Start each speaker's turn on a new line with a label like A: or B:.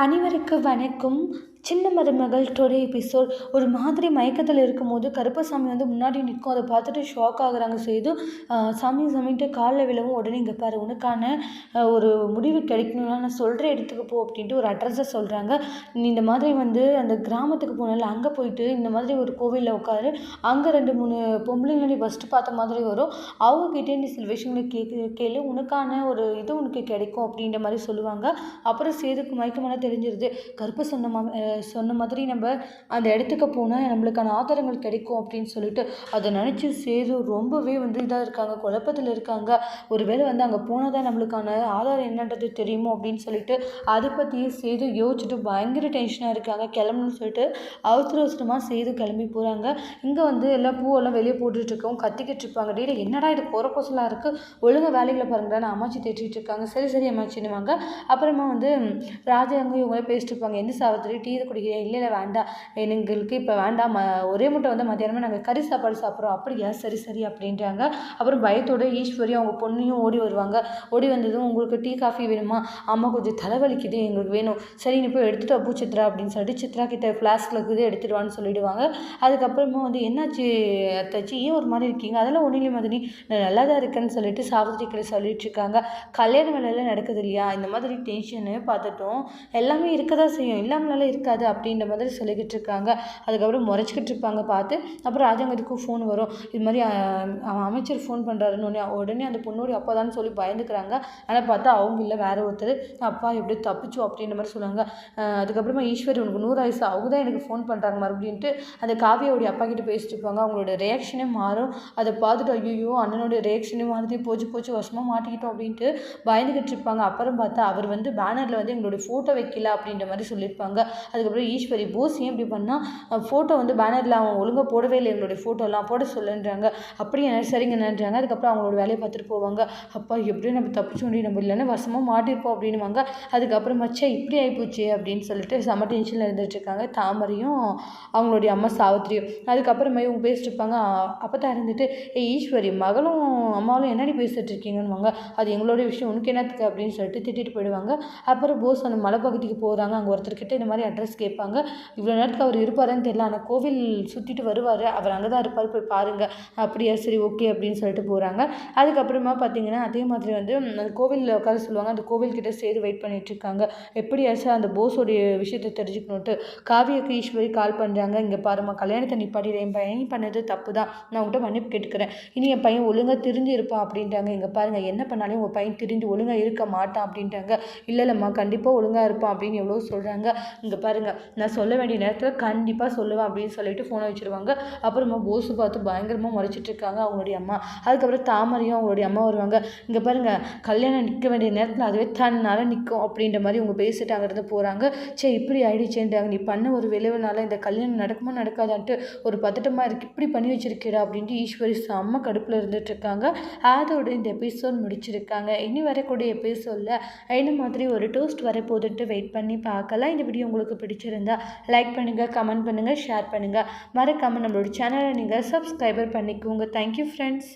A: அனைவருக்கும் வணக்கம். சின்ன மருமகள் டுடே எபிசோட். ஒரு மாதிரி மயக்கத்தில் இருக்கும்போது கருப்பசாமி முன்னாடி நிற்கும். அதை பார்த்துட்டு ஷாக் ஆகுறாங்க சேது. சாமின்ட்டு காலில் விழவும், உடனே இங்கே பாரு, உனக்கான ஒரு முடிவு கிடைக்கணும்னா நான் சொல்கிற இடத்துக்கு போ அப்படின்ட்டு ஒரு அட்ரஸை சொல்கிறாங்க. நீ இந்த மாதிரி அந்த கிராமத்துக்கு போனால அங்கே போயிட்டு இந்த மாதிரி ஒரு கோவிலில் உட்காரு. அங்கே 2-3 பொம்பளைங்களை நீ ஃபஸ்ட்டு பார்த்த மாதிரி வரும். அவங்கக்கிட்டே நீ சில விஷயங்களை கேளு, உனக்கான ஒரு இது உனக்கு கிடைக்கும் அப்படின்ற மாதிரி சொல்லுவாங்க. அப்புறம் சேதுக்கு மயக்கமான தெரிஞ்சிருது. கருப்பு சொன்ன மாதிரி நம்ம அந்த இடத்துக்கு போனால் நம்மளுக்கான ஆதாரங்கள் கிடைக்கும் அப்படின்னு சொல்லிட்டு அதை நினச்சி சேது ரொம்பவே இதாக இருக்காங்க, குழப்பத்தில் இருக்காங்க. ஒருவேளை அங்கே போனால் தான் நம்மளுக்கான ஆதாரம் என்னன்றது தெரியுமோ அப்படின்னு சொல்லிட்டு அதை பற்றியே சேது யோசிச்சுட்டு பயங்கர டென்ஷனாக இருக்காங்க. கிளம்பணும்னு சொல்லிட்டு அவசரமாக சேது கிளம்பி போகிறாங்க. இங்கே எல்லாம் பூவெல்லாம் வெளியே போட்டுட்ருக்கவும் கத்திக்கிட்டு இருப்பாங்க. டேடி என்னடா இது போகிறப்போசலாக இருக்குது, ஒழுங்காக வேலைகளை பாருங்கடா, அம்மாச்சி தேட்டிகிட்டு இருக்காங்க. சரி அம்மாச்சின்னுவாங்க. அப்புறமா ராஜா அங்கே இவங்களே பேசிட்டு இருப்பாங்க. என்ன சாவித்திரி டீ குடிக்கிறேன்? இல்லை வேண்டாம், எங்களுக்கு இப்போ வேண்டாம், ஒரே முட்டை மத்தியானமே நாங்கள் கறி சாப்பாடு சாப்பிட்றோம். அப்படியா, சரி அப்படின்றாங்க. அப்புறம் பயத்தோட ஈஸ்வரி அவங்க பொண்ணையும் ஓடி வருவாங்க. ஓடி வந்ததும் உங்களுக்கு டீ காஃபி வேணுமா? அம்மா கொஞ்சம் தலைவலிக்குது, எங்களுக்கு வேணும். சரி நீ போய் எடுத்துகிட்டு அப்போ சித்ரா அப்படின்னு சொல்லிட்டு சித்ரா கிட்ட ஃப்ளாஸ்கில் இருக்குது எடுத்துடுவான்னு சொல்லிடுவாங்க. அதுக்கப்புறமா என்னாச்சு அத்தாச்சி, ஏன் ஒரு மாதிரி இருக்கீங்க? அதெல்லாம் ஒன்றும் இல்லை மதினி, நான் நல்லா தான் இருக்கேன்னு சொல்லிட்டு சாவித்திரி கிட்ட சொல்லிட்டு இருக்காங்க. கல்யாண வேலையெல்லாம் நடக்குது இல்லையா, இந்த மாதிரி டென்ஷனு பார்த்துட்டோம் எல்லாமே இருக்க தான் செய்யும், இல்லாமலாம் இருக்காது அப்படின்ற மாதிரி சொல்லிக்கிட்டு இருக்காங்க. அதுக்கப்புறம் முறைச்சிக்கிட்டு இருப்பாங்க பார்த்து. அப்புறம் ராஜாங்கத்துக்கும் ஃபோன் வரும். இது மாதிரி அமைச்சர் ஃபோன் பண்ணுறாருன்னு உடனே அந்த பொண்ணோடைய அப்பா தான் சொல்லி பயந்துக்கிறாங்க. ஆனால் பார்த்தா அவங்க இல்லை, வேற ஒருத்தர். அப்பா எப்படி தப்பிச்சோம் அப்படின்ற மாதிரி சொல்லுவாங்க. அதுக்கப்புறமா ஈஸ்வரி உனக்கு 100 வயசு அவங்க தான் எனக்கு ஃபோன் பண்ணுறாங்க மறுபடின்ட்டு அந்த காவியோடைய அப்பா கிட்ட பேசிட்டு இருப்பாங்க. அவங்களோட ரியாக்ஷனே மாறும். அதை பார்த்துட்டு ஐயோ அண்ணனுடைய ரியாக்ஷனே மாறுது, போச்சு வசமாக மாட்டிக்கிட்டோம் அப்படின்ட்டு பயந்துக்கிட்டு இருப்பாங்க. அப்புறம் பார்த்தா அவர் பேனரில் எங்களுடைய ஃபோட்டோ வைக்கல அப்படின்ற மாதிரி சொல்லியிருப்பாங்க. அதுக்கப்புறம் ஈஸ்வரி போஸ் ஏன் இப்படி பண்ணால் ஃபோட்டோ பேனரில் அவன் ஒழுங்காக போடவே இல்லை, எங்களுடைய ஃபோட்டோலாம் போட சொல்லுன்றாங்க. அப்படியே சரிங்கன்றாங்க. அதுக்கப்புறம் அவங்களோட வேலையை பார்த்துட்டு போவாங்க. அப்பா எப்படியும் நம்ம தப்பிச்சோண்டி, நம்ம இல்லைன்னா வசமாக மாட்டிருப்போம் அப்படின்னுவாங்க. அதுக்கப்புறம் மச்சா இப்படி ஆகிப்போச்சு அப்படின்னு சொல்லிட்டு செம டென்ஷனில் இருந்துட்டு இருக்காங்க தாமரையும் அவங்களுடைய அம்மா சாவித்திரியும். அதுக்கப்புறமா இவங்க பேசிட்டு இருப்பாங்க. அப்போ தான் இருந்துட்டு ஈஸ்வரி மகளும் அம்மாவும் என்னடி பேசிட்டு இருக்கீங்கன்னுவாங்க. அது எங்களுடைய விஷயம், உனக்கு என்னத்துக்கு அப்படின்னு சொல்லிட்டு திட்டிட்டு போயிடுவாங்க. அப்புறம் போஸ் அந்த மலை பகுதிக்கு போகிறாங்க. அங்கே ஒருத்தர்கிட்ட இந்த மாதிரி அட்ரஸ் கேட்பாங்க. இவ்வளோ நேரத்துக்கு அவர் இருப்பாருன்னு தெரியல, ஆனால் கோவில் சுற்றிட்டு வருவார், அவர் அங்கே தான் இருப்பார், போய் பாருங்கள். அப்படியா, சரி ஓகே அப்படின்னு சொல்லிட்டு போகிறாங்க. அதுக்கப்புறமா பார்த்தீங்கன்னா அதே மாதிரி அந்த கோவிலில் உட்கார சொல்லுவாங்க. அந்த கோவில்கிட்ட சேது வெயிட் பண்ணிகிட்ருக்காங்க. எப்படியாச்சும் அந்த போஸோடைய விஷயத்தை தெரிஞ்சுக்கணுன்ட்டு காவியக்கு ஈஸ்வரி கால் பண்ணுறாங்க. இங்கே பாருமா, கல்யாணத்தை நிப்பாட்டிடு, என் பையன் பண்ணது தப்பு தான், நான் உங்கள்கிட்ட மன்னிப்பு கேட்டுக்கிறேன், இனி என் பையன் ஒழுங்காக திரிஞ்சு இருப்பான் அப்படின்ட்டாங்க. இங்கே பாருங்கள், என்ன பண்ணாலும் உங்கள் பையன் திரிஞ்சு ஒழுங்காக இருக்க மாட்டான் அப்படின்ட்டாங்க. இல்லைம்மா கண்டிப்பாக ஒழுங்காக இருப்பான் அப்படின்னு எவ்வளோ சொல்கிறாங்க. இங்கே பாருங்கள், நான் சொல்ல வேண்டிய நேரத்தில் கண்டிப்பாக சொல்லுவேன் அப்படின்னு சொல்லிட்டு ஃபோனை வச்சுருவாங்க. அப்புறமா போஸு பார்த்து பயங்கரமாக முறைச்சிட்டு இருக்காங்க அவங்களுடைய அம்மா. அதுக்கப்புறம் தாமரையும் அவங்களுடைய அம்மா வருவாங்க. இங்கே பாருங்கள், கல்யாணம் நிற்க வேண்டிய நேரத்தில் அதுவே தன்னால் நிற்கும் அப்படின்ற மாதிரி அவங்க பேசிட்டு அங்கேருந்து போகிறாங்க. இப்படி ஆயிடுச்சேன்றாங்க, நீ பண்ண ஒரு விளைவுனால இந்த கல்யாணம் நடக்குமா நடக்காதான்ட்டு ஒரு பதட்டமாக இருக்குது, இப்படி பண்ணி வச்சிருக்கேடா அப்படின்ட்டு ஈஸ்வரி செம்ம கடுப்பில் இருந்துட்டு இருக்காங்க. அதோட இந்த எபிசோட் முடிச்சிருக்காங்க. இனி வரக்கூடிய எபிசோடில் என்ன மாதிரி ஒரு டோஸ்ட் வரப்போதுன்ட்டு வெயிட் பண்ணி பார்க்கலாம். இந்த வீடியோ உங்களுக்கு பிடிச்சிருந்தா லைக் பண்ணுங்கள், கமெண்ட் பண்ணுங்கள், ஷேர் பண்ணுங்கள். மறக்காமல் நம்மளோட சேனலை நீங்கள் சப்ஸ்கிரைபர் பண்ணிக்கோங்க. Thank you friends.